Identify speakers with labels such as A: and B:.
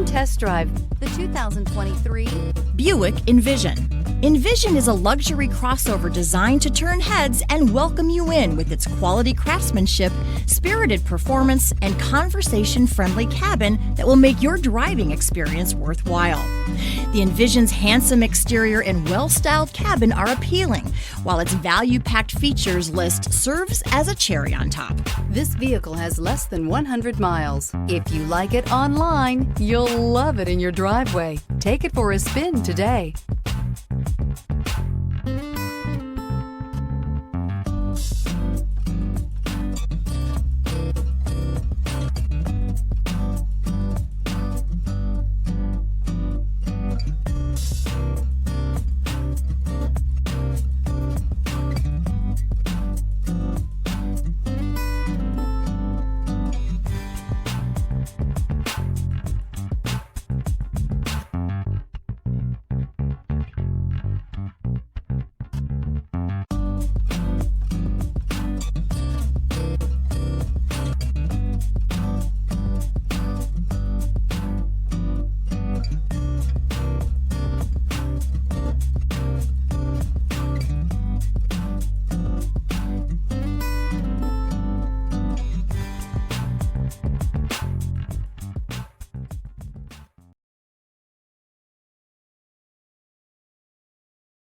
A: Come test drive the 2023
B: Buick Envision. Envision is a luxury crossover designed to turn heads and welcome you in with its quality craftsmanship, spirited performance, and conversation-friendly cabin that will make your driving experience worthwhile. The Envision's handsome exterior and well-styled cabin are appealing, while its value-packed features list serves as a cherry on top.
A: This vehicle has less than 100 miles. If you like it online, you'll love it in your driveway. Take it for a spin today.